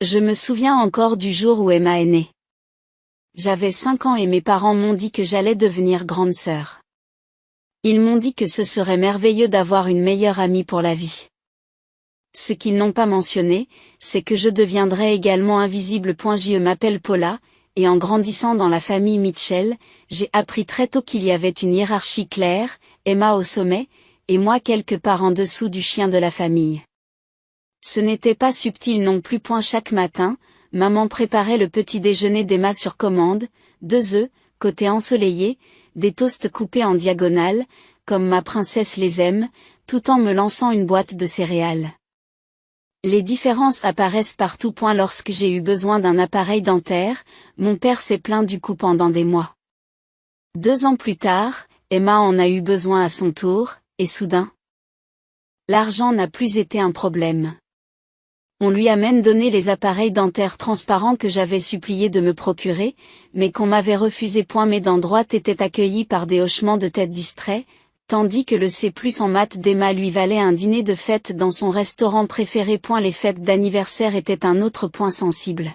Je me souviens encore du jour où Emma est née. J'avais 5 ans et mes parents m'ont dit que j'allais devenir grande sœur. Ils m'ont dit que ce serait merveilleux d'avoir une meilleure amie pour la vie. Ce qu'ils n'ont pas mentionné, c'est que je deviendrais également invisible. Je m'appelle Paula, et en grandissant dans la famille Mitchell, j'ai appris très tôt qu'il y avait une hiérarchie claire, Emma au sommet, et moi quelque part en dessous du chien de la famille. Ce n'était pas subtil non plus. Chaque matin, maman préparait le petit déjeuner d'Emma sur commande, 2 œufs, côté ensoleillé, des toasts coupés en diagonale, comme ma princesse les aime, tout en me lançant une boîte de céréales. Les différences apparaissent partout. Lorsque j'ai eu besoin d'un appareil dentaire, mon père s'est plaint du coût pendant des mois. 2 ans plus tard, Emma en a eu besoin à son tour, et soudain, l'argent n'a plus été un problème. On lui a même donné les appareils dentaires transparents que j'avais supplié de me procurer, mais qu'on m'avait refusé. Mes dents droites étaient accueillies par des hochements de tête distraits, tandis que le C+ en maths d'Emma lui valait un dîner de fête dans son restaurant préféré. Les fêtes d'anniversaire étaient un autre point sensible.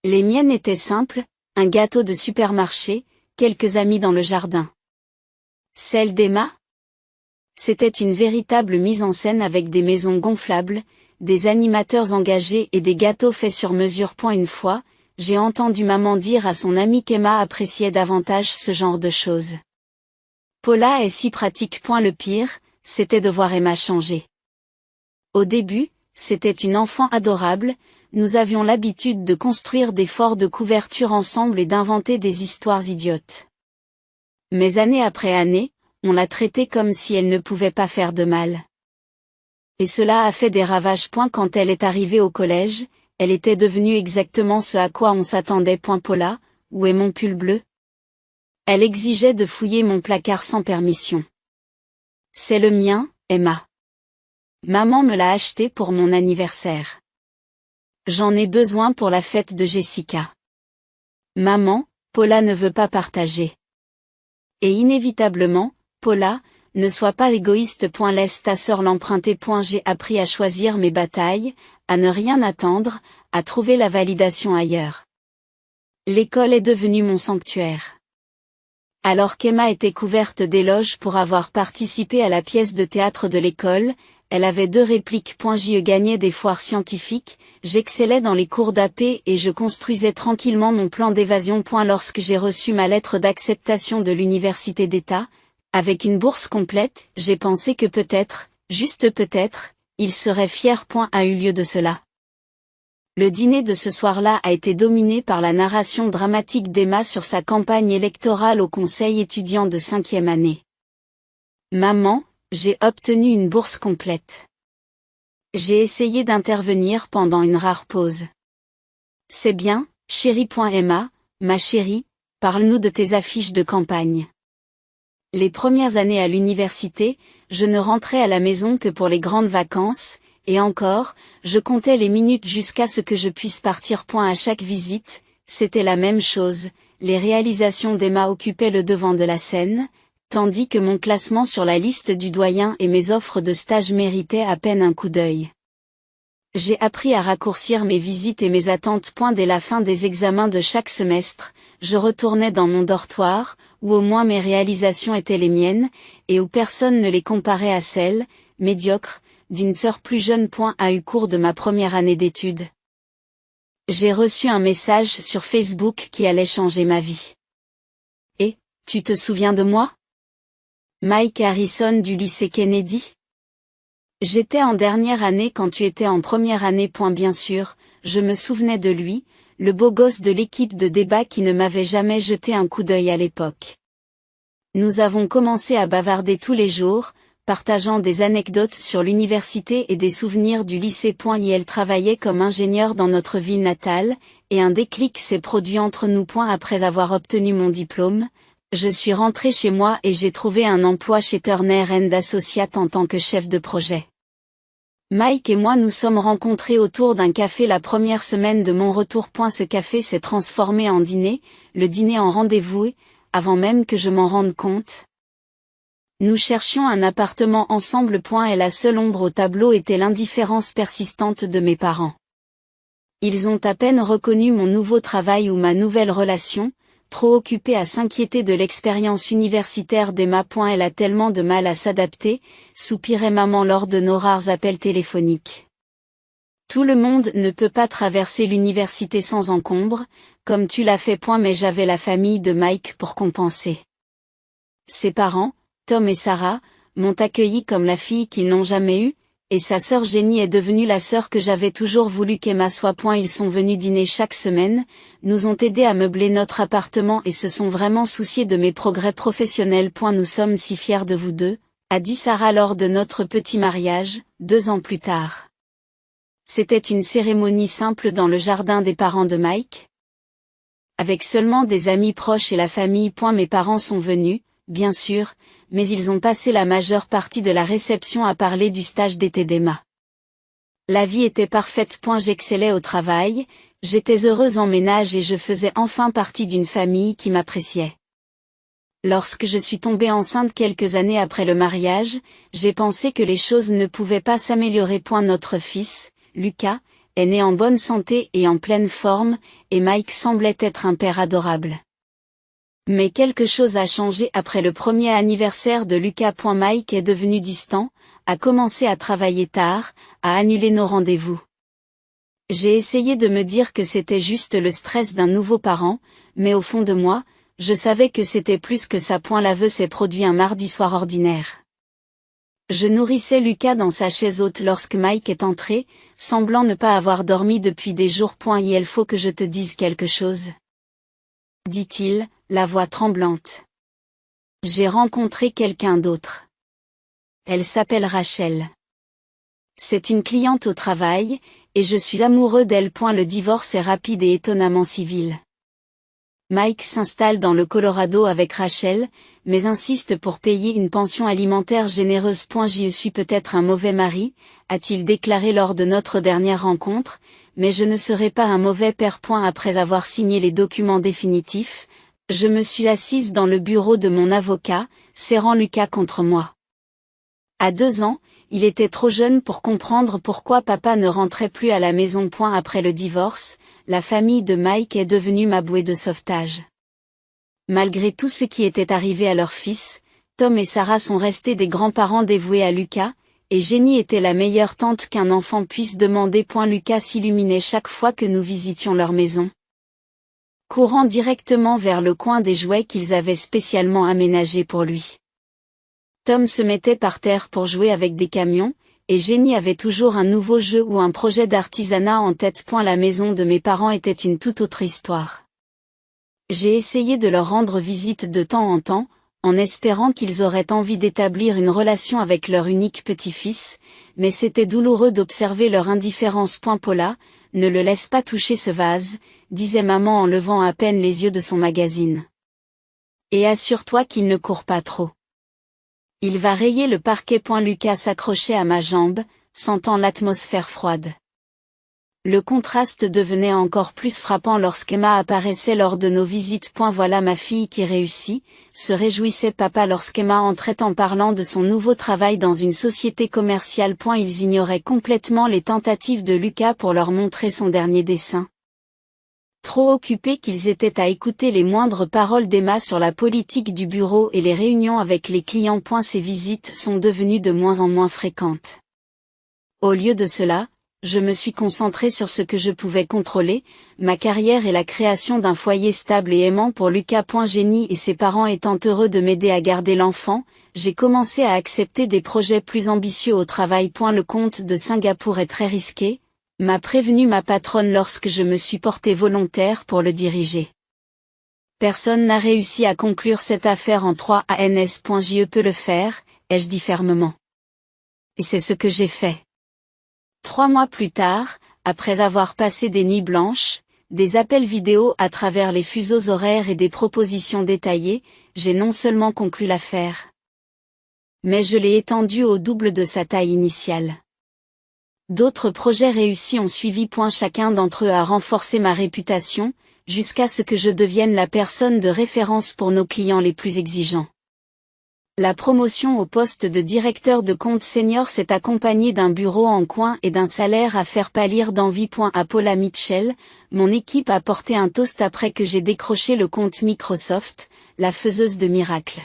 Les miennes étaient simples, un gâteau de supermarché, quelques amis dans le jardin. Celle d'Emma? C'était une véritable mise en scène avec des maisons gonflables, des animateurs engagés et des gâteaux faits sur mesure. Une fois, j'ai entendu maman dire à son amie qu'Emma appréciait davantage ce genre de choses. Paula est si pratique. Le pire, c'était de voir Emma changer. Au début, c'était une enfant adorable, nous avions l'habitude de construire des forts de couverture ensemble et d'inventer des histoires idiotes. Mais année après année, on l'a traitée comme si elle ne pouvait pas faire de mal. Et cela a fait des ravages. Quand elle est arrivée au collège, elle était devenue exactement ce à quoi on s'attendait. Paula, où est mon pull bleu? Elle exigeait de fouiller mon placard sans permission. C'est le mien, Emma. Maman me l'a acheté pour mon anniversaire. J'en ai besoin pour la fête de Jessica. Maman, Paula ne veut pas partager. Et inévitablement, Paula, ne sois pas égoïste. Laisse ta sœur l'emprunter. J'ai appris à choisir mes batailles, à ne rien attendre, à trouver la validation ailleurs. L'école est devenue mon sanctuaire. Alors qu'Emma était couverte d'éloges pour avoir participé à la pièce de théâtre de l'école, elle avait 2 répliques. Je gagnais des foires scientifiques, j'excellais dans les cours d'AP et je construisais tranquillement mon plan d'évasion. Lorsque j'ai reçu ma lettre d'acceptation de l'université d'État, avec une bourse complète, j'ai pensé que peut-être, juste peut-être, il serait fier. A eu lieu de cela. Le dîner de ce soir-là a été dominé par la narration dramatique d'Emma sur sa campagne électorale au conseil étudiant de 5e année. Maman, j'ai obtenu une bourse complète. J'ai essayé d'intervenir pendant une rare pause. C'est bien, chérie. Emma, ma chérie, parle-nous de tes affiches de campagne. Les premières années à l'université, je ne rentrais à la maison que pour les grandes vacances, et encore, je comptais les minutes jusqu'à ce que je puisse partir. À chaque visite, c'était la même chose, les réalisations d'Emma occupaient le devant de la scène, tandis que mon classement sur la liste du doyen et mes offres de stage méritaient à peine un coup d'œil. J'ai appris à raccourcir mes visites et mes attentes. Dès la fin des examens de chaque semestre, je retournais dans mon dortoir, où au moins mes réalisations étaient les miennes, et où personne ne les comparait à celles, médiocres, d'une sœur plus jeune. A eu cours de ma première année d'études. J'ai reçu un message sur Facebook qui allait changer ma vie. Et, tu te souviens de moi? Mike Harrison du lycée Kennedy? J'étais en dernière année quand tu étais en première année. Bien sûr, je me souvenais de lui, le beau gosse de l'équipe de débat qui ne m'avait jamais jeté un coup d'œil à l'époque. Nous avons commencé à bavarder tous les jours, partageant des anecdotes sur l'université et des souvenirs du lycée. Il travaillait comme ingénieur dans notre ville natale, et un déclic s'est produit entre nous. Après avoir obtenu mon diplôme, je suis rentrée chez moi et j'ai trouvé un emploi chez Turner & Associates en tant que chef de projet. Mike et moi nous sommes rencontrés autour d'un café la première semaine de mon retour. Ce café s'est transformé en dîner, le dîner en rendez-vous, avant même que je m'en rende compte. Nous cherchions un appartement ensemble. Et la seule ombre au tableau était l'indifférence persistante de mes parents. Ils ont à peine reconnu mon nouveau travail ou ma nouvelle relation, trop occupée à s'inquiéter de l'expérience universitaire d'Emma. Elle a tellement de mal à s'adapter, soupirait maman lors de nos rares appels téléphoniques. Tout le monde ne peut pas traverser l'université sans encombre, comme tu l'as fait. Mais j'avais la famille de Mike pour compenser. Ses parents, Tom et Sarah, m'ont accueilli comme la fille qu'ils n'ont jamais eue, et sa sœur Jenny est devenue la sœur que j'avais toujours voulu qu'Emma soit. Ils sont venus dîner chaque semaine, nous ont aidés à meubler notre appartement et se sont vraiment souciés de mes progrès professionnels. Nous sommes si fiers de vous deux, a dit Sarah lors de notre petit mariage, 2 ans plus tard. C'était une cérémonie simple dans le jardin des parents de Mike. Avec seulement des amis proches et la famille. Mes parents sont venus, bien sûr, mais ils ont passé la majeure partie de la réception à parler du stage d'été d'Emma. La vie était parfaite. J'excellais au travail, j'étais heureuse en ménage et je faisais enfin partie d'une famille qui m'appréciait. Lorsque je suis tombée enceinte quelques années après le mariage, j'ai pensé que les choses ne pouvaient pas s'améliorer. Notre fils, Lucas, est né en bonne santé et en pleine forme, et Mike semblait être un père adorable. Mais quelque chose a changé après le premier anniversaire de Lucas. Mike est devenu distant, a commencé à travailler tard, a annulé nos rendez-vous. J'ai essayé de me dire que c'était juste le stress d'un nouveau parent, mais au fond de moi, je savais que c'était plus que ça. L'aveu s'est produit un mardi soir ordinaire. Je nourrissais Lucas dans sa chaise haute lorsque Mike est entré, semblant ne pas avoir dormi depuis des jours. Il faut que je te dise quelque chose, dit-il, la voix tremblante. J'ai rencontré quelqu'un d'autre. Elle s'appelle Rachel. C'est une cliente au travail, et je suis amoureux d'elle. Le divorce est rapide et étonnamment civil. Mike s'installe dans le Colorado avec Rachel, mais insiste pour payer une pension alimentaire généreuse. Je suis peut-être un mauvais mari, a-t-il déclaré lors de notre dernière rencontre, mais je ne serai pas un mauvais père. Après avoir signé les documents définitifs, je me suis assise dans le bureau de mon avocat, serrant Lucas contre moi. À 2 ans, il était trop jeune pour comprendre pourquoi papa ne rentrait plus à la maison. Après le divorce, la famille de Mike est devenue ma bouée de sauvetage. Malgré tout ce qui était arrivé à leur fils, Tom et Sarah sont restés des grands-parents dévoués à Lucas, et Jenny était la meilleure tante qu'un enfant puisse demander. Lucas s'illuminait chaque fois que nous visitions leur maison, courant directement vers le coin des jouets qu'ils avaient spécialement aménagé pour lui. Tom se mettait par terre pour jouer avec des camions, et Jenny avait toujours un nouveau jeu ou un projet d'artisanat en tête. La maison de mes parents était une toute autre histoire. J'ai essayé de leur rendre visite de temps en temps, en espérant qu'ils auraient envie d'établir une relation avec leur unique petit-fils, mais c'était douloureux d'observer leur indifférence. Paula, ne le laisse pas toucher ce vase, disait maman en levant à peine les yeux de son magazine. Et assure-toi qu'il ne court pas trop. Il va rayer le parquet. Lucas s'accrochait à ma jambe, sentant l'atmosphère froide. Le contraste devenait encore plus frappant lorsqu'Emma apparaissait lors de nos visites. Voilà ma fille qui réussit, se réjouissait papa lorsqu'Emma entrait en parlant de son nouveau travail dans une société commerciale. Ils ignoraient complètement les tentatives de Lucas pour leur montrer son dernier dessin. Trop occupés qu'ils étaient à écouter les moindres paroles d'Emma sur la politique du bureau et les réunions avec les clients. Ces visites sont devenues de moins en moins fréquentes. Au lieu de cela, je me suis concentrée sur ce que je pouvais contrôler, ma carrière et la création d'un foyer stable et aimant pour Lucas. Jenny et ses parents étant heureux de m'aider à garder l'enfant, j'ai commencé à accepter des projets plus ambitieux au travail. Le compte de Singapour est très risqué, m'a prévenu ma patronne lorsque je me suis portée volontaire pour le diriger. Personne n'a réussi à conclure cette affaire en 3 ans. Je peux le faire, ai-je dit fermement. Et c'est ce que j'ai fait. 3 mois plus tard, après avoir passé des nuits blanches, des appels vidéo à travers les fuseaux horaires et des propositions détaillées, j'ai non seulement conclu l'affaire, mais je l'ai étendue au double de sa taille initiale. D'autres projets réussis ont suivi. Chacun d'entre eux a renforcé ma réputation, jusqu'à ce que je devienne la personne de référence pour nos clients les plus exigeants. La promotion au poste de directeur de compte senior s'est accompagnée d'un bureau en coin et d'un salaire à faire pâlir d'envie. À Paula Mitchell, mon équipe a porté un toast après que j'ai décroché le compte Microsoft, la faiseuse de miracles.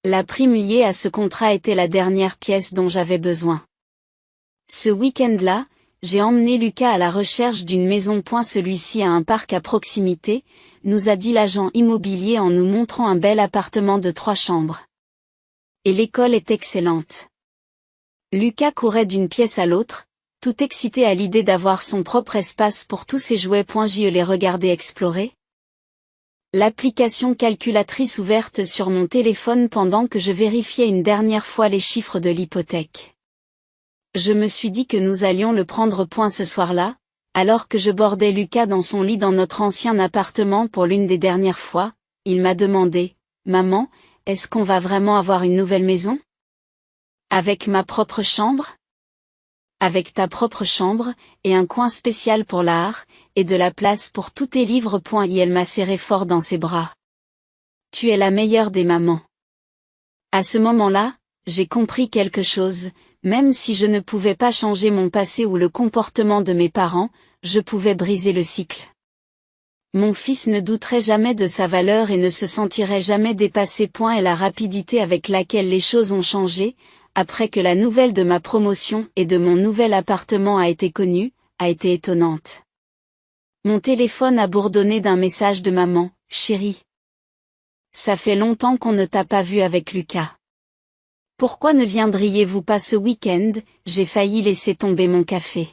La prime liée à ce contrat était la dernière pièce dont j'avais besoin. Ce week-end-là, j'ai emmené Lucas à la recherche d'une maison. Celui-ci a un parc à proximité, nous a dit l'agent immobilier en nous montrant un bel appartement de 3 chambres. Et l'école est excellente. Lucas courait d'une pièce à l'autre, tout excité à l'idée d'avoir son propre espace pour tous ses jouets. Je les regardais explorer. L'application calculatrice ouverte sur mon téléphone pendant que je vérifiais une dernière fois les chiffres de l'hypothèque. Je me suis dit que nous allions le prendre ce soir-là, alors que je bordais Lucas dans son lit dans notre ancien appartement pour l'une des dernières fois. Il m'a demandé, « Maman, est-ce qu'on va vraiment avoir une nouvelle maison? Avec ma propre chambre? Avec ta propre chambre, et un coin spécial pour l'art, et de la place pour tous tes livres. » Et elle m'a serré fort dans ses bras. Tu es la meilleure des mamans. À ce moment-là, j'ai compris quelque chose, même si je ne pouvais pas changer mon passé ou le comportement de mes parents, je pouvais briser le cycle. Mon fils ne douterait jamais de sa valeur et ne se sentirait jamais dépassé. Et la rapidité avec laquelle les choses ont changé, après que la nouvelle de ma promotion et de mon nouvel appartement a été connue, a été étonnante. Mon téléphone a bourdonné d'un message de maman, « Chérie. Ça fait longtemps qu'on ne t'a pas vu avec Lucas. Pourquoi ne viendriez-vous pas ce week-end? » J'ai failli laisser tomber mon café.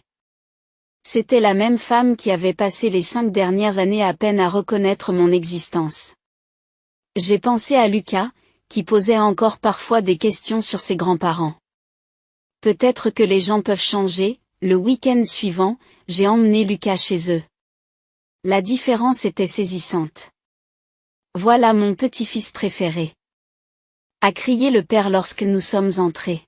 C'était la même femme qui avait passé les 5 dernières années à peine à reconnaître mon existence. J'ai pensé à Lucas, qui posait encore parfois des questions sur ses grands-parents. Peut-être que les gens peuvent changer. Le week-end suivant, j'ai emmené Lucas chez eux. La différence était saisissante. Voilà mon petit-fils préféré, a crié le père lorsque nous sommes entrés.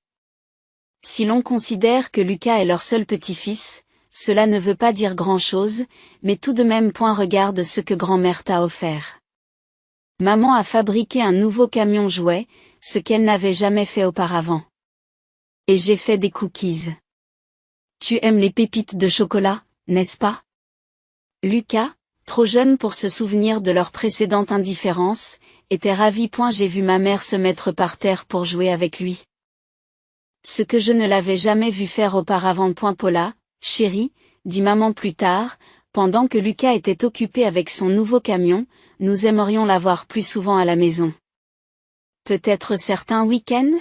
Si l'on considère que Lucas est leur seul petit-fils, cela ne veut pas dire grand-chose, mais tout de même. Regarde ce que grand-mère t'a offert. Maman a fabriqué un nouveau camion jouet, ce qu'elle n'avait jamais fait auparavant. Et j'ai fait des cookies. Tu aimes les pépites de chocolat, n'est-ce pas? Lucas, trop jeune pour se souvenir de leur précédente indifférence, était ravi. J'ai vu ma mère se mettre par terre pour jouer avec lui. Ce que je ne l'avais jamais vu faire auparavant. Paula, chérie, dit maman plus tard, pendant que Lucas était occupé avec son nouveau camion, nous aimerions l'avoir plus souvent à la maison. Peut-être certains week-ends?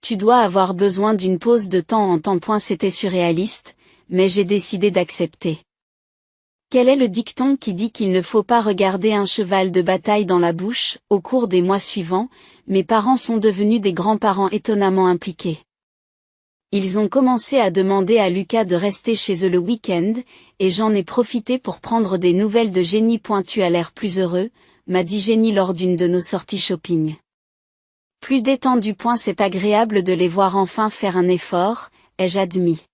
Tu dois avoir besoin d'une pause de temps en temps. C'était surréaliste, mais j'ai décidé d'accepter. Quel est le dicton qui dit qu'il ne faut pas regarder un cheval de bataille dans la bouche? Au cours des mois suivants, mes parents sont devenus des grands-parents étonnamment impliqués. Ils ont commencé à demander à Lucas de rester chez eux le week-end, et j'en ai profité pour prendre des nouvelles de Jenny. Tu as l'air plus heureux, m'a dit Jenny lors d'une de nos sorties shopping. Plus détendu. C'est agréable de les voir enfin faire un effort, ai-je admis.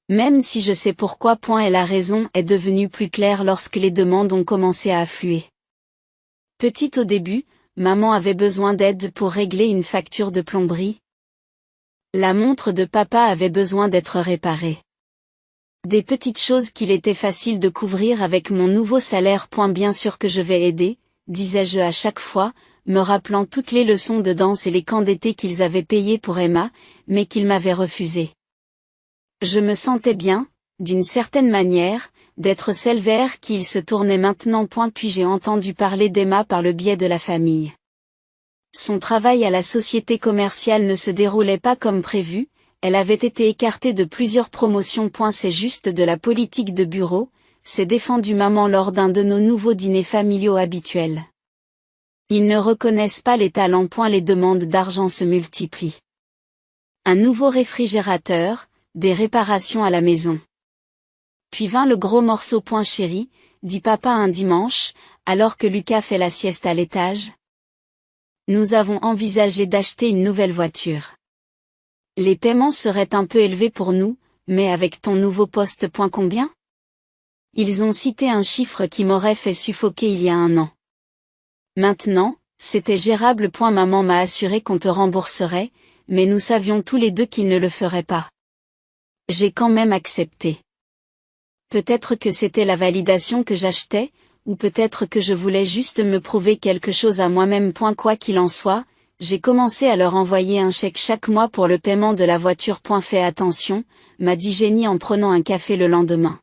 Même si je sais pourquoi. Et la raison est devenue plus claire lorsque les demandes ont commencé à affluer. Petite au début, maman avait besoin d'aide pour régler une facture de plomberie. La montre de papa avait besoin d'être réparée. Des petites choses qu'il était facile de couvrir avec mon nouveau salaire. Bien sûr que je vais aider, disais-je à chaque fois, me rappelant toutes les leçons de danse et les camps d'été qu'ils avaient payés pour Emma, mais qu'ils m'avaient refusés. Je me sentais bien, d'une certaine manière, d'être celle vers qui il se tournait maintenant. Puis j'ai entendu parler d'Emma par le biais de la famille. Son travail à la société commerciale ne se déroulait pas comme prévu, elle avait été écartée de plusieurs promotions. C'est juste de la politique de bureau, s'est défendue maman lors d'un de nos nouveaux dîners familiaux habituels. Ils ne reconnaissent pas les talents. Les demandes d'argent se multiplient. Un nouveau réfrigérateur, des réparations à la maison. Puis vint le gros morceau. Chérie, dit papa un dimanche, alors que Lucas fait la sieste à l'étage. Nous avons envisagé d'acheter une nouvelle voiture. Les paiements seraient un peu élevés pour nous, mais avec ton nouveau poste. Combien? Ils ont cité un chiffre qui m'aurait fait suffoquer il y a un an. Maintenant, C'était gérable. Maman m'a assuré qu'on te rembourserait, mais nous savions tous les deux qu'il ne le ferait pas. J'ai quand même accepté. Peut-être que c'était la validation que j'achetais, ou peut-être que je voulais juste me prouver quelque chose à moi-même. Quoi qu'il en soit, j'ai commencé à leur envoyer un chèque chaque mois pour le paiement de la voiture. Fais attention, m'a dit Jenny en prenant un café le lendemain.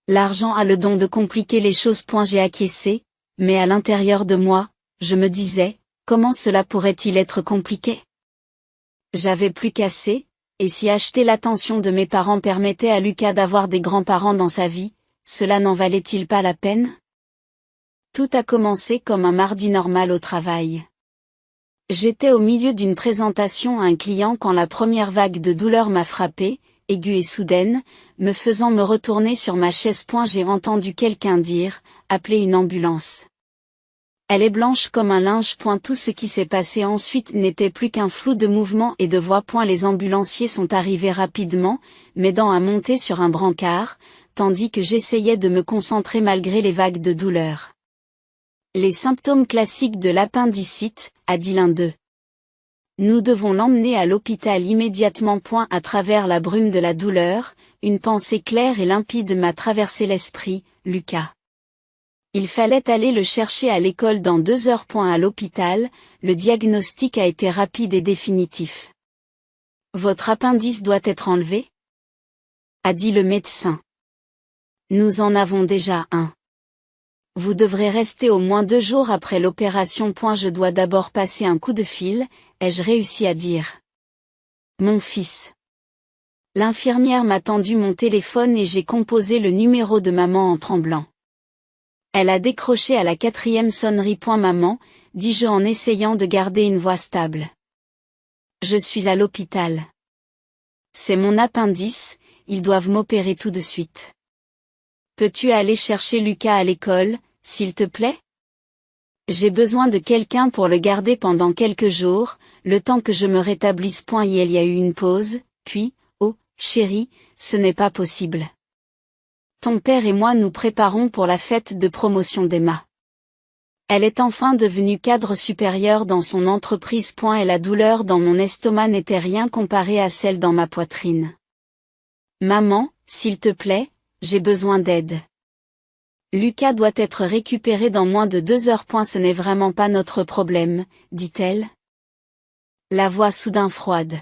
L'argent a le don de compliquer les choses. J'ai acquiescé, mais à l'intérieur de moi, je me disais, comment cela pourrait-il être compliqué? J'avais plus qu'assez, et si acheter l'attention de mes parents permettait à Lucas d'avoir des grands-parents dans sa vie, cela n'en valait-il pas la peine? Tout a commencé comme un mardi normal au travail. J'étais au milieu d'une présentation à un client quand la première vague de douleur m'a frappée, aiguë et soudaine, me faisant me retourner sur ma chaise. J'ai entendu quelqu'un dire, appelez une ambulance. Elle est blanche comme un linge. Tout ce qui s'est passé ensuite n'était plus qu'un flou de mouvements et de voix. Les ambulanciers sont arrivés rapidement, m'aidant à monter sur un brancard, tandis que j'essayais de me concentrer malgré les vagues de douleur. Les symptômes classiques de l'appendicite, a dit l'un d'eux. Nous devons l'emmener à l'hôpital immédiatement. À travers la brume de la douleur, une pensée claire et limpide m'a traversé l'esprit, Lucas. Il fallait aller le chercher à l'école dans 2 heures. À l'hôpital, le diagnostic a été rapide et définitif. Votre appendice doit être enlevé? A dit le médecin. Nous en avons déjà un. Vous devrez rester au moins 2 jours après l'opération. Je dois d'abord passer un coup de fil, ai-je réussi à dire. Mon fils. L'infirmière m'a tendu mon téléphone et j'ai composé le numéro de maman en tremblant. Elle a décroché à la 4e sonnerie. Maman, dis-je en essayant de garder une voix stable. Je suis à l'hôpital. C'est mon appendice, ils doivent m'opérer tout de suite. Peux-tu aller chercher Lucas à l'école, s'il te plaît? J'ai besoin de quelqu'un pour le garder pendant quelques jours, le temps que je me rétablisse. Il y a eu une pause, puis, oh, chérie, ce n'est pas possible. Ton père et moi nous préparons pour la fête de promotion d'Emma. Elle est enfin devenue cadre supérieur dans son entreprise. Et la douleur dans mon estomac n'était rien comparée à celle dans ma poitrine. Maman, s'il te plaît, j'ai besoin d'aide. Lucas doit être récupéré dans moins de 2 heures. Ce n'est vraiment pas notre problème, dit-elle. La voix soudain froide.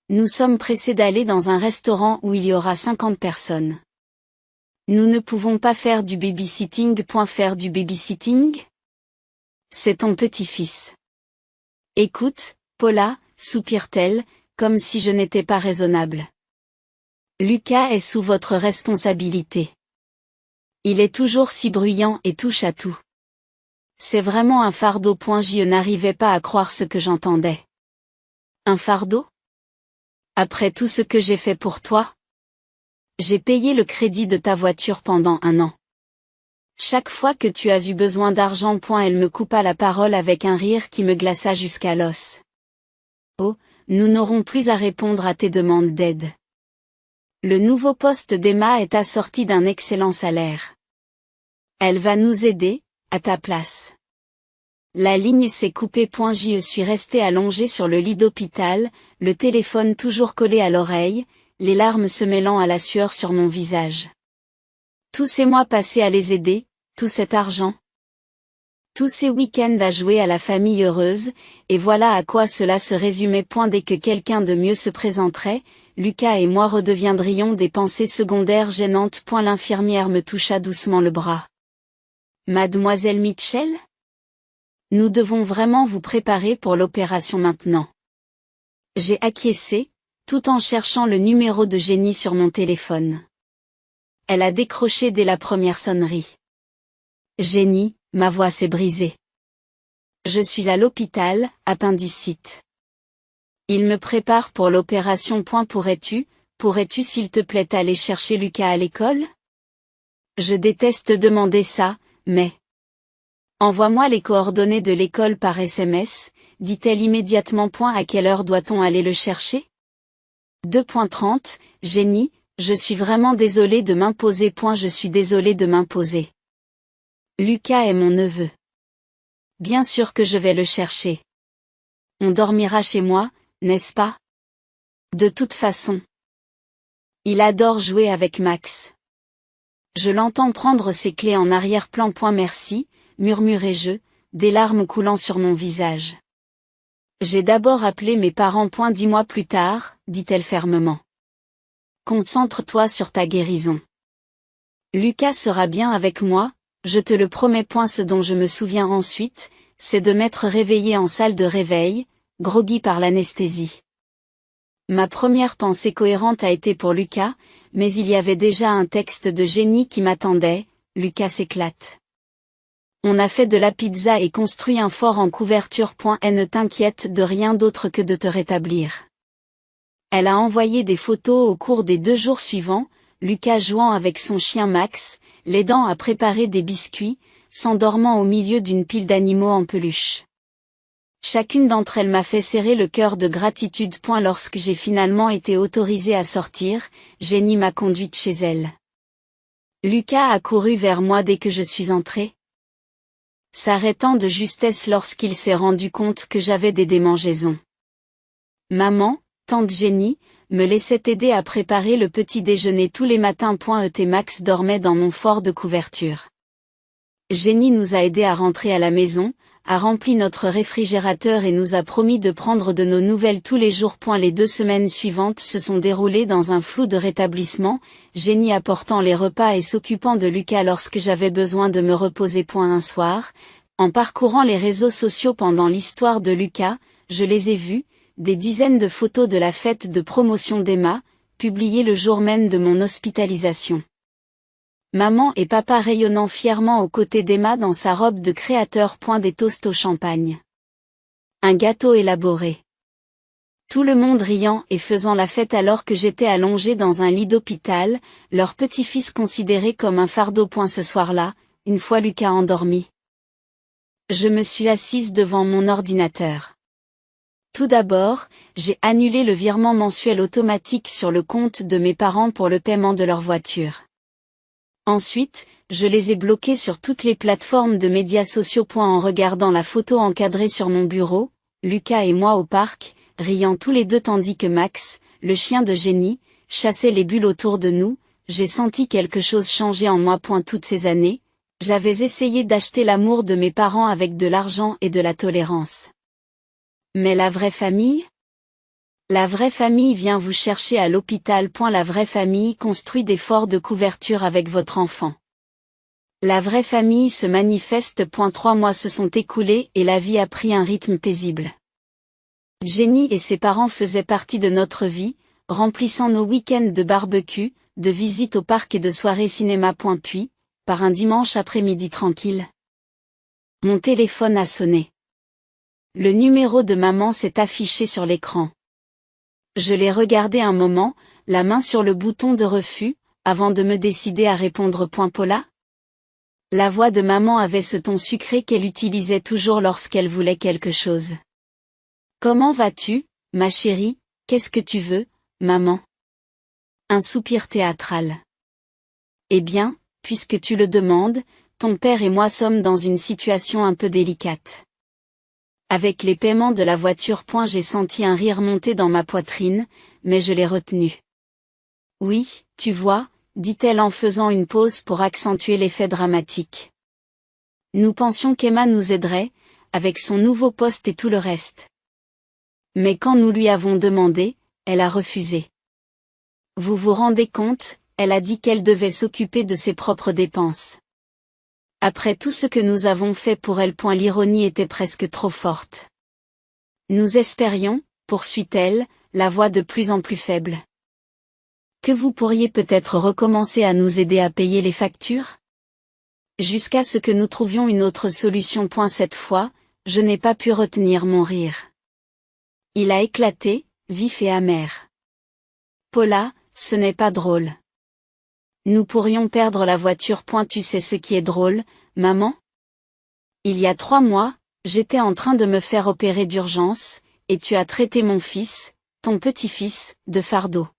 Nous sommes pressés d'aller dans un restaurant où il y aura 50 personnes. Nous ne pouvons pas faire du babysitting. Faire du babysitting? C'est ton petit-fils. Écoute, Paula, soupire-t-elle, comme si je n'étais pas raisonnable. Lucas est sous votre responsabilité. Il est toujours si bruyant et touche à tout. C'est vraiment un fardeau. Je n'arrivais pas à croire ce que j'entendais. Un fardeau? Après tout ce que j'ai fait pour toi? J'ai payé le crédit de ta voiture pendant 1 an. Chaque fois que tu as eu besoin d'argent. Elle me coupa la parole avec un rire qui me glaça jusqu'à l'os. Oh, nous n'aurons plus à répondre à tes demandes d'aide. Le nouveau poste d'Emma est assorti d'un excellent salaire. Elle va nous aider, à ta place. La ligne s'est coupée. Je suis resté allongé sur le lit d'hôpital, le téléphone toujours collé à l'oreille, les larmes se mêlant à la sueur sur mon visage. Tous ces mois passés à les aider, tout cet argent. Tous ces week-ends à jouer à la famille heureuse, et voilà à quoi cela se résumait. Dès que quelqu'un de mieux se présenterait, Lucas et moi redeviendrions des pensées secondaires gênantes. L'infirmière me toucha doucement le bras. Mademoiselle Mitchell? Nous devons vraiment vous préparer pour l'opération maintenant. J'ai acquiescé, tout en cherchant le numéro de Jenny sur mon téléphone. Elle a décroché dès la première sonnerie. Jenny, ma voix s'est brisée. Je suis à l'hôpital, appendicite. Il me prépare pour l'opération. Pourrais-tu s'il te plaît aller chercher Lucas à l'école? Je déteste demander ça, mais... Envoie-moi les coordonnées de l'école par SMS, dit-elle immédiatement. À quelle heure doit-on aller le chercher? 2:30, Jenny, je suis vraiment désolée de m'imposer. Je suis désolée de m'imposer. Lucas est mon neveu. Bien sûr que je vais le chercher. On dormira chez moi, n'est-ce pas? De toute façon. Il adore jouer avec Max. Je l'entends prendre ses clés en arrière-plan. Merci, murmurai-je, des larmes coulant sur mon visage. J'ai d'abord appelé mes parents. Dis-moi plus tard, dit-elle fermement. Concentre-toi sur ta guérison. Lucas sera bien avec moi, je te le promets. Ce dont je me souviens ensuite, c'est de m'être réveillée en salle de réveil, groggy par l'anesthésie. Ma première pensée cohérente a été pour Lucas, mais il y avait déjà un texte de génie qui m'attendait, Lucas s'éclate. On a fait de la pizza et construit un fort en couverture. Ne t'inquiète de rien d'autre que de te rétablir. Elle a envoyé des photos au cours des 2 jours suivants, Lucas jouant avec son chien Max, l'aidant à préparer des biscuits, s'endormant au milieu d'une pile d'animaux en peluche. Chacune d'entre elles m'a fait serrer le cœur de gratitude. Lorsque j'ai finalement été autorisée à sortir, Jenny m'a conduite chez elle. Lucas a couru vers moi dès que je suis entrée, s'arrêtant de justesse lorsqu'il s'est rendu compte que j'avais des démangeaisons. Maman, tante Jenny, me laissait aider à préparer le petit déjeuner tous les matins. Max dormait dans mon fort de couverture. Jenny nous a aidés à rentrer à la maison, a rempli notre réfrigérateur et nous a promis de prendre de nos nouvelles tous les jours. Les 2 semaines suivantes se sont déroulées dans un flou de rétablissement, Jenny apportant les repas et s'occupant de Lucas lorsque j'avais besoin de me reposer. Un soir, en parcourant les réseaux sociaux pendant l'histoire de Lucas, je les ai vus, des dizaines de photos de la fête de promotion d'Emma, publiées le jour même de mon hospitalisation. Maman et papa rayonnant fièrement aux côtés d'Emma dans sa robe de créateur. Des toasts au champagne. Un gâteau élaboré. Tout le monde riant et faisant la fête alors que j'étais allongée dans un lit d'hôpital, leur petit-fils considéré comme un fardeau. Ce soir-là, une fois Lucas endormi, je me suis assise devant mon ordinateur. Tout d'abord, j'ai annulé le virement mensuel automatique sur le compte de mes parents pour le paiement de leur voiture. Ensuite, je les ai bloqués sur toutes les plateformes de médias sociaux. En regardant la photo encadrée sur mon bureau, Lucas et moi au parc, riant tous les deux tandis que Max, le chien de Jenny, chassait les bulles autour de nous, j'ai senti quelque chose changer en moi. Toutes ces années, j'avais essayé d'acheter l'amour de mes parents avec de l'argent et de la tolérance. Mais la vraie famille? La vraie famille vient vous chercher à l'hôpital. La vraie famille construit des forts de couverture avec votre enfant. La vraie famille se manifeste. 3 mois se sont écoulés et la vie a pris un rythme paisible. Jenny et ses parents faisaient partie de notre vie, remplissant nos week-ends de barbecue, de visites au parc et de soirées cinéma. Puis, par un dimanche après-midi tranquille, mon téléphone a sonné. Le numéro de maman s'est affiché sur l'écran. Je l'ai regardé un moment, la main sur le bouton de refus, avant de me décider à répondre. Paula? La voix de maman avait ce ton sucré qu'elle utilisait toujours lorsqu'elle voulait quelque chose. Comment vas-tu, ma chérie, qu'est-ce que tu veux, maman? Un soupir théâtral. Eh bien, puisque tu le demandes, ton père et moi sommes dans une situation un peu délicate. Avec les paiements de la voiture. J'ai senti un rire monter dans ma poitrine, mais je l'ai retenu. Oui, tu vois, dit-elle en faisant une pause pour accentuer l'effet dramatique. Nous pensions qu'Emma nous aiderait, avec son nouveau poste et tout le reste. Mais quand nous lui avons demandé, elle a refusé. Vous vous rendez compte, elle a dit qu'elle devait s'occuper de ses propres dépenses. Après tout ce que nous avons fait pour elle. L'ironie était presque trop forte. Nous espérions, poursuit-elle, la voix de plus en plus faible, que vous pourriez peut-être recommencer à nous aider à payer les factures? Jusqu'à ce que nous trouvions une autre solution. Cette fois, je n'ai pas pu retenir mon rire. Il a éclaté, vif et amer. Paula, ce n'est pas drôle. Nous pourrions perdre la voiture. Tu sais ce qui est drôle, maman? Il y a 3 mois, j'étais en train de me faire opérer d'urgence, et tu as traité mon fils, ton petit-fils, de fardeau.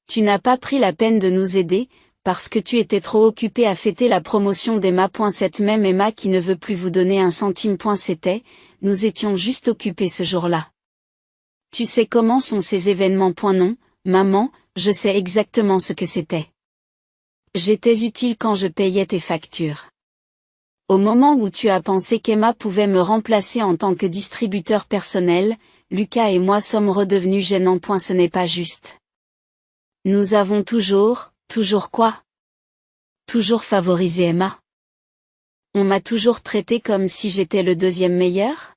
Tu n'as pas pris la peine de nous aider, parce que tu étais trop occupé à fêter la promotion d'Emma. Cette même Emma qui ne veut plus vous donner un centime. C'était, nous étions juste occupés ce jour-là. Tu sais comment sont ces événements. Non, maman, je sais exactement ce que c'était. J'étais utile quand je payais tes factures. Au moment où tu as pensé qu'Emma pouvait me remplacer en tant que distributeur personnel, Lucas et moi sommes redevenus gênants. Ce n'est pas juste. Nous avons toujours quoi? Toujours favorisé Emma. On m'a toujours traité comme si j'étais le deuxième meilleur?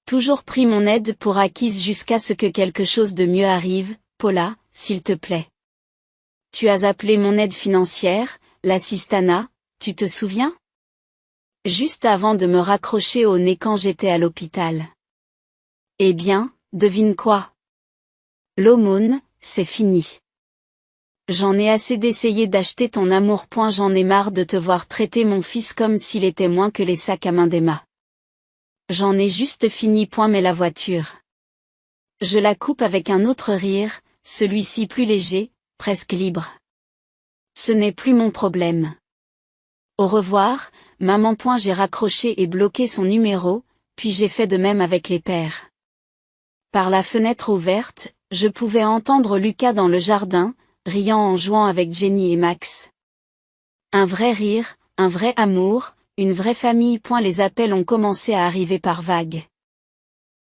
Toujours pris mon aide pour acquise jusqu'à ce que quelque chose de mieux arrive. Paula, s'il te plaît. Tu as appelé mon aide financière, l'assistana, tu te souviens? Juste avant de me raccrocher au nez quand j'étais à l'hôpital. Eh bien, devine quoi? L'aumône, c'est fini. J'en ai assez d'essayer d'acheter ton amour. J'en ai marre de te voir traiter mon fils comme s'il était moins que les sacs à main d'Emma. J'en ai juste fini. Mais la voiture. Je la coupe avec un autre rire, celui-ci plus léger, presque libre. Ce n'est plus mon problème. Au revoir, maman. J'ai raccroché et bloqué son numéro, puis j'ai fait de même avec les pères. Par la fenêtre ouverte, je pouvais entendre Lucas dans le jardin, riant en jouant avec Jenny et Max. Un vrai rire, un vrai amour, une vraie famille. Les appels ont commencé à arriver par vagues.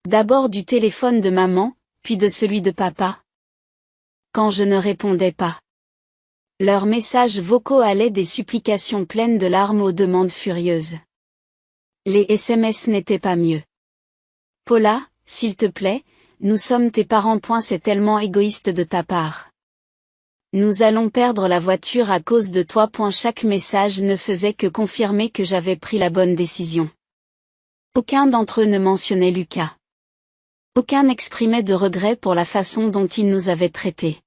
D'abord du téléphone de maman, puis de celui de papa. Quand je ne répondais pas. Leurs messages vocaux allaient des supplications pleines de larmes aux demandes furieuses. Les SMS n'étaient pas mieux. Paula, s'il te plaît, nous sommes tes parents. C'est tellement égoïste de ta part. Nous allons perdre la voiture à cause de toi. Chaque message ne faisait que confirmer que j'avais pris la bonne décision. Aucun d'entre eux ne mentionnait Lucas. Aucun n'exprimait de regret pour la façon dont ils nous avaient traités.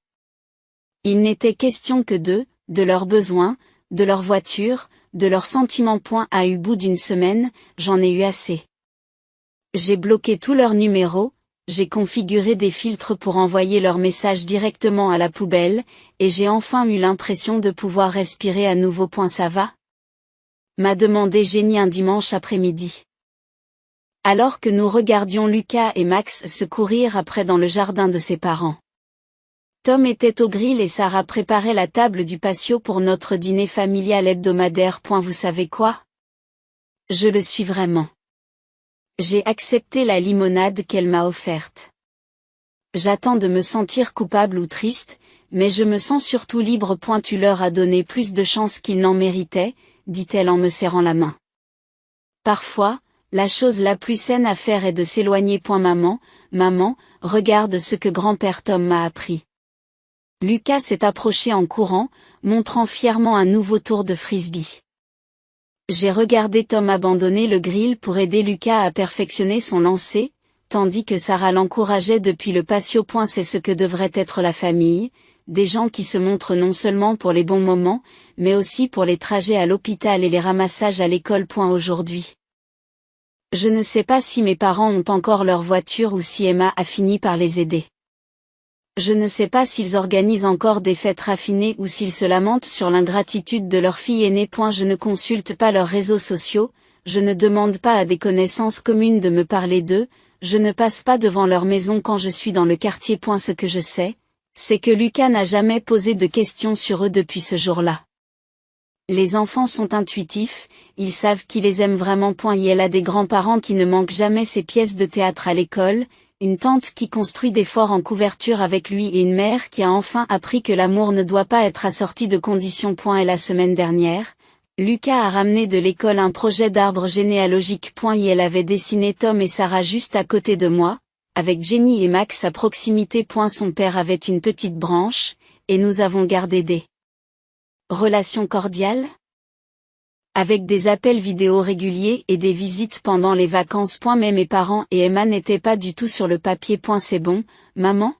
Il n'était question que de leurs besoins, de leur voiture, de leurs sentiments. À eu bout d'une semaine, j'en ai eu assez. J'ai bloqué tous leurs numéros, j'ai configuré des filtres pour envoyer leurs messages directement à la poubelle, et j'ai enfin eu l'impression de pouvoir respirer à nouveau. Ça va? M'a demandé Jenny un dimanche après-midi. Alors que nous regardions Lucas et Max se courir après dans le jardin de ses parents. Tom était au grill et Sarah préparait la table du patio pour notre dîner familial hebdomadaire. Vous savez quoi? Je le suis vraiment. J'ai accepté la limonade qu'elle m'a offerte. J'attends de me sentir coupable ou triste, mais je me sens surtout libre. Tu leur as donné plus de chance qu'ils n'en méritaient, dit-elle en me serrant la main. Parfois, la chose la plus saine à faire est de s'éloigner. Maman, regarde ce que grand-père Tom m'a appris. Lucas s'est approché en courant, montrant fièrement un nouveau tour de frisbee. J'ai regardé Tom abandonner le grill pour aider Lucas à perfectionner son lancer, tandis que Sarah l'encourageait depuis le patio. C'est ce que devrait être la famille, des gens qui se montrent non seulement pour les bons moments, mais aussi pour les trajets à l'hôpital et les ramassages à l'école. Aujourd'hui. Je ne sais pas si mes parents ont encore leur voiture ou si Emma a fini par les aider. Je ne sais pas s'ils organisent encore des fêtes raffinées ou s'ils se lamentent sur l'ingratitude de leur fille aînée. Je ne consulte pas leurs réseaux sociaux, je ne demande pas à des connaissances communes de me parler d'eux, je ne passe pas devant leur maison quand je suis dans le quartier. Ce que je sais, c'est que Lucas n'a jamais posé de questions sur eux depuis ce jour-là. Les enfants sont intuitifs, ils savent qui les aime vraiment. Et elle a des grands-parents qui ne manquent jamais ses pièces de théâtre à l'école, une tante qui construit des forts en couverture avec lui et une mère qui a enfin appris que l'amour ne doit pas être assorti de conditions. Et la semaine dernière, Lucas a ramené de l'école un projet d'arbre généalogique. Et elle avait dessiné Tom et Sarah juste à côté de moi, avec Jenny et Max à proximité. Son père avait une petite branche, et nous avons gardé des relations cordiales avec des appels vidéo réguliers et des visites pendant les vacances. Mais mes parents et Emma n'étaient pas du tout sur le papier. C'est bon, maman?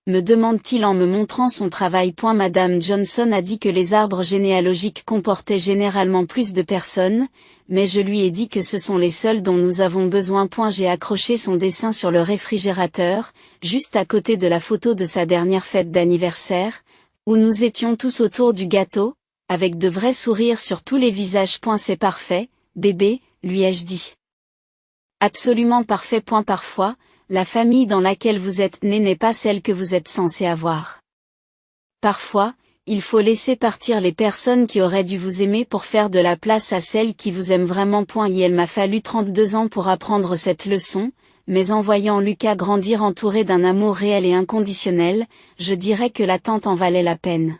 Me demande-t-il en me montrant son travail. Madame Johnson a dit que les arbres généalogiques comportaient généralement plus de personnes, mais je lui ai dit que ce sont les seuls dont nous avons besoin. J'ai accroché son dessin sur le réfrigérateur, juste à côté de la photo de sa dernière fête d'anniversaire, Où nous étions tous autour du gâteau, avec de vrais sourires sur tous les visages. C'est parfait, bébé, lui ai-je dit. Absolument parfait. Parfois, la famille dans laquelle vous êtes né n'est pas celle que vous êtes censé avoir. Parfois, il faut laisser partir les personnes qui auraient dû vous aimer pour faire de la place à celles qui vous aiment vraiment. Il m'a fallu 32 ans pour apprendre cette leçon, mais en voyant Lucas grandir entouré d'un amour réel et inconditionnel, je dirais que l'attente en valait la peine.